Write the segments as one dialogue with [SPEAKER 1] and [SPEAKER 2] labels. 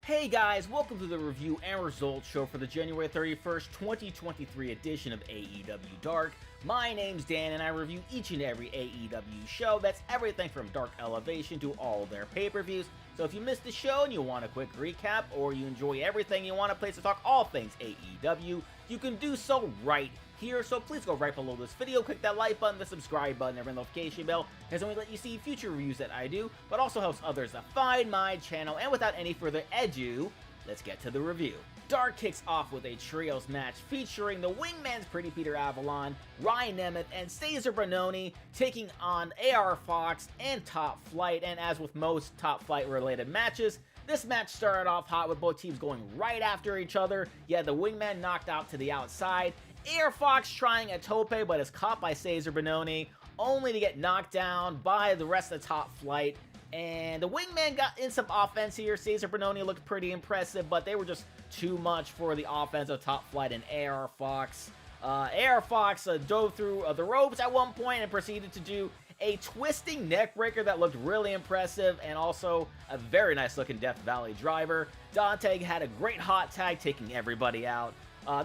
[SPEAKER 1] Hey guys, welcome to the review and results show for the January 31st, 2023 edition of AEW Dark. My name's Dan and I review each and every AEW show. That's everything from Dark Elevation to all their pay-per-views. So if you missed the show and you want a quick recap, or you enjoy everything you want a place to talk all things AEW, you can do so right here. So please go right below this video, click that like button, the subscribe button, and the notification bell, as only let you see future reviews that I do, but also helps others to find my channel. And without any further ado, let's get to the review. Dark kicks off with a trios match featuring the Wingmen's Pretty Peter Avalon, Ryan Nemeth, and Cesar Bononi taking on AR Fox and Top Flight. And as with most Top Flight related matches, this match started off hot with both teams going right after each other. You had the Wingmen knocked out to the outside, AR Fox trying a tope but is caught by Cesar Bononi, only to get knocked down by the rest of the Top Flight. And the Wingmen got in some offense here. Cesar Bononi looked pretty impressive, but they were just too much for the offense of Top Flight and AR Fox. AR Fox dove through the ropes at one point and proceeded to do a twisting neck breaker that looked really impressive, and also a very nice looking Death Valley driver. Dante had a great hot tag, taking everybody out.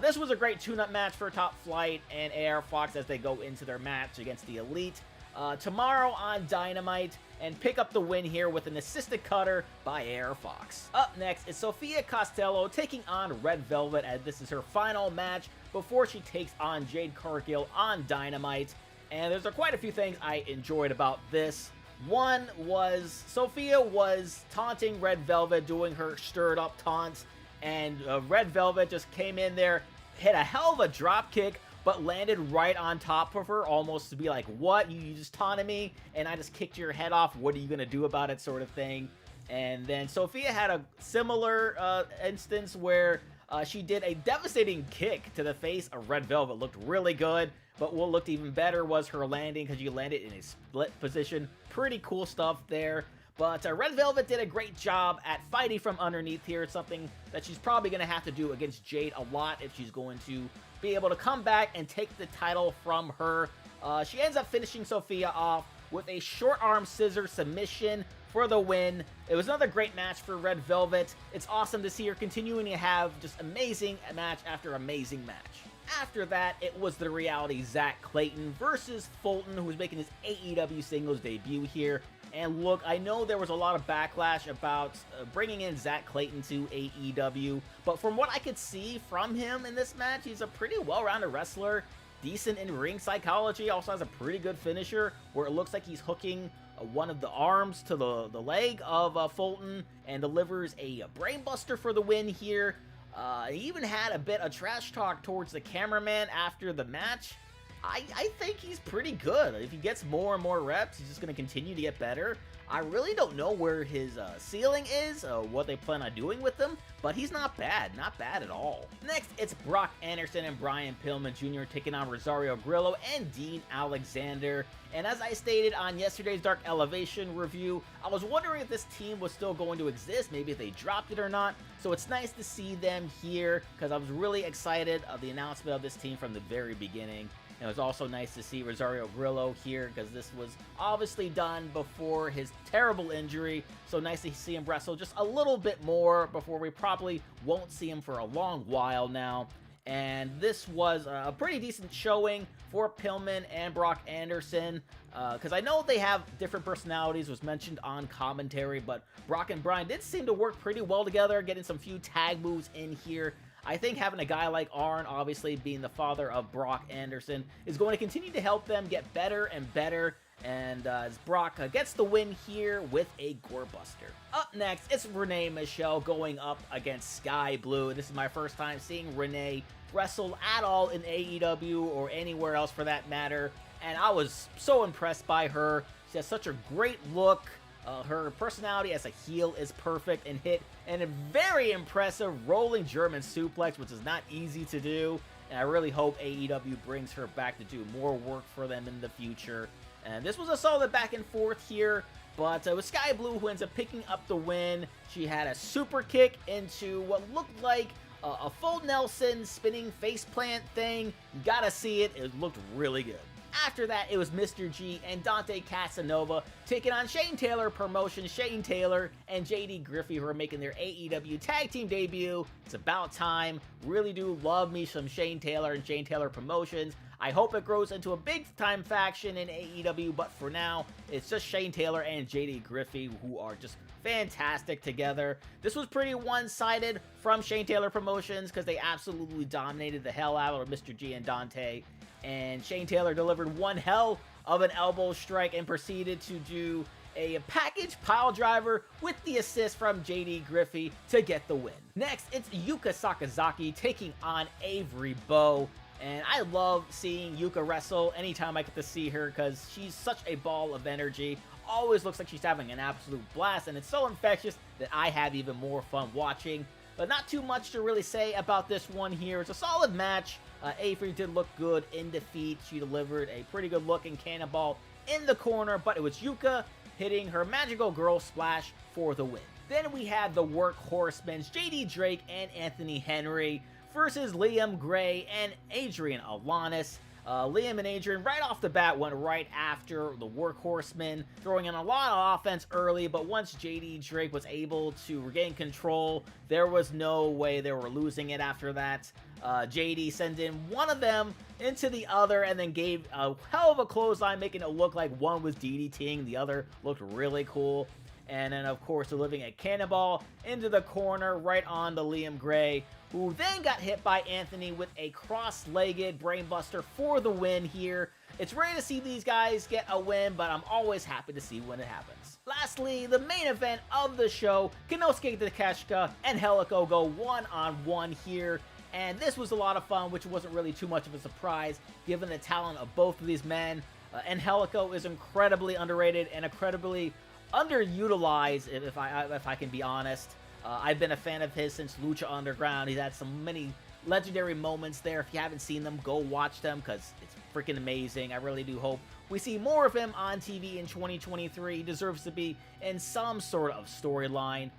[SPEAKER 1] This was a great tune-up match for Top Flight and AR Fox as they go into their match against the Elite tomorrow on Dynamite, and pick up the win here with an assisted cutter by AR Fox. Up next is Sofia Castillo taking on Red Velvet, as this is her final match before she takes on Jade Cargill on Dynamite. And there's quite a few things I enjoyed about this. One was Sofia was taunting Red Velvet, doing her stirred up taunts, and Red Velvet just came in there, hit a hell of a drop kick, but landed right on top of her, almost to be like, what, you just taunted me and I just kicked your head off, what are you gonna do about it, sort of thing. And then Sofia had a similar instance where she did a devastating kick to the face of Red Velvet. Looked really good, but what looked even better was her landing, because you landed in a split position. Pretty cool stuff there. But Red Velvet did a great job at fighting from underneath here. It's something that she's probably going to have to do against Jade a lot if she's going to be able to come back and take the title from her. She ends up finishing Sofia off with a short arm scissor submission for the win. It was another great match for Red Velvet. It's awesome to see her continuing to have just amazing match after amazing match. After that, it was the reality Zack Clayton versus Fulton, who was making his AEW singles debut here. And look, I know there was a lot of backlash about bringing in Zack Clayton to AEW, but from what I could see from him in this match, he's a pretty well-rounded wrestler, decent in ring psychology, also has a pretty good finisher, where it looks like he's hooking one of the arms to the leg of Fulton, and delivers a brainbuster for the win here. He even had a bit of trash talk towards the cameraman after the match. I think he's pretty good. If he gets more and more reps, he's just going to continue to get better. I really don't know where his ceiling is, what they plan on doing with him, but he's not bad at all. Next, it's Brock Anderson and Brian Pillman Jr. taking on Rosario, Grillo, and Dean Alexander. And as I stated on yesterday's Dark Elevation review, I was wondering if this team was still going to exist, maybe if they dropped it or not. So it's nice to see them here, because I was really excited of the announcement of this team from the very beginning. It was also nice to see Rosario Grillo here, because this was obviously done before his terrible injury. So nice to see him wrestle just a little bit more before we probably won't see him for a long while now. And this was a pretty decent showing for Pillman and Brock Anderson, because I know they have different personalities, was mentioned on commentary, but Brock and Brian did seem to work pretty well together, getting some few tag moves in here. I think having a guy like Arn, obviously being the father of Brock Anderson, is going to continue to help them get better and better. And as Brock gets the win here with a Gorebuster. Up next, it's Renee Michelle going up against Skye Blue. This is my first time seeing Renee wrestle at all in AEW or anywhere else for that matter. And I was so impressed by her. She has such a great look. Her personality as a heel is perfect, and hit and a very impressive rolling German suplex, which is not easy to do. And I really hope AEW brings her back to do more work for them in the future. And this was a solid back and forth here, but it was Skye Blue who ends up picking up the win. She had a super kick into what looked like a full Nelson spinning faceplant thing. You gotta see it. It looked really good. After that, it was Mr. G and Dante Casanova taking on Shane Taylor Promotions, Shane Taylor and JD Griffey, who are making their AEW Tag Team debut. It's about time. Really do love me some Shane Taylor and Shane Taylor Promotions. I hope it grows into a big-time faction in AEW, but for now, it's just Shane Taylor and JD Griffey, who are just fantastic together. This was pretty one-sided from Shane Taylor Promotions because they absolutely dominated the hell out of Mr. G and Dante. And Shane Taylor delivered one hell of an elbow strike and proceeded to do a package pile driver with the assist from JD Griffey to get the win. Next, it's Yuka Sakazaki taking on Avery Breaux. And I love seeing Yuka wrestle anytime I get to see her because she's such a ball of energy. Always looks like she's having an absolute blast, and it's so infectious that I have even more fun watching. But not too much to really say about this one here. It's a solid match. Avery did look good in defeat. She delivered a pretty good looking cannonball in the corner, but it was Yuka hitting her magical girl splash for the win. Then we had the Workhorsemen, JD Drake and Anthony Henry versus Liam Gray and Adrian Alanis. Liam and Adrian right off the bat went right after the Workhorsemen, throwing in a lot of offense early, but once JD Drake was able to regain control, there was no way they were losing it after that. JD sent in one of them into the other and then gave a hell of a clothesline, making it look like one was DDTing, the other looked really cool. And then, of course, delivering a cannonball into the corner right on to Liam Gray, who then got hit by Anthony with a cross-legged brainbuster for the win here. It's rare to see these guys get a win, but I'm always happy to see when it happens. Lastly, the main event of the show, Konosuke Takeshita and Angelico go one-on-one here. And this was a lot of fun, which wasn't really too much of a surprise, given the talent of both of these men. Angelico is incredibly underrated and incredibly underutilized, if I can be honest. I've been a fan of his since Lucha Underground. He's had many legendary moments there. If you haven't seen them, go watch them because it's freaking amazing. I really do hope we see more of him on TV in 2023. He deserves to be in some sort of storyline.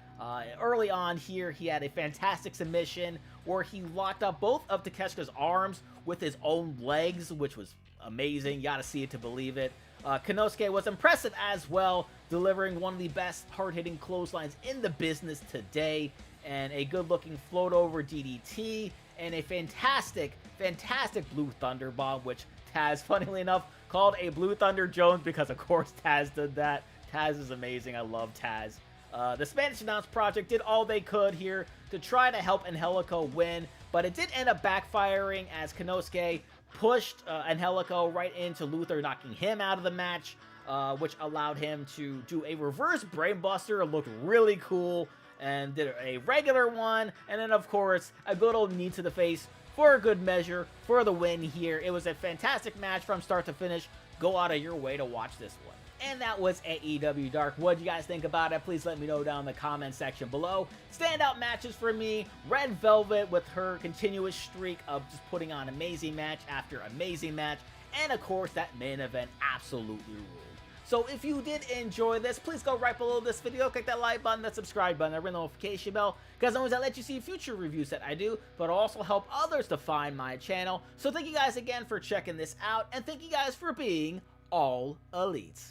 [SPEAKER 1] Early on here, he had a fantastic submission where he locked up both of Takeshita's arms with his own legs, which was amazing. You gotta see it to believe it. Konosuke was impressive as well, delivering one of the best hard-hitting clotheslines in the business today, and a good-looking float-over DDT, and a fantastic Blue Thunder Bomb, which Taz, funnily enough, called a Blue Thunder Jones because, of course, Taz did that. Taz is amazing. I love Taz. The Spanish Announce Project did all they could here to try to help Angelico win, but it did end up backfiring as Konosuke pushed Angelico right into Luther, knocking him out of the match, which allowed him to do a reverse brainbuster. It looked really cool, and did a regular one, and then, of course, a good old knee to the face for a good measure for the win here. It was a fantastic match from start to finish. Go out of your way to watch this one. And that was AEW Dark. What do you guys think about it? Please let me know down in the comment section below. Standout matches for me, Red Velvet with her continuous streak of just putting on amazing match after amazing match. And of course, that main event absolutely ruled. So if you did enjoy this, please go right below this video, click that like button, that subscribe button, that ring notification bell, because always I let you see future reviews that I do, but also help others to find my channel. So thank you guys again for checking this out, and thank you guys for being all elites.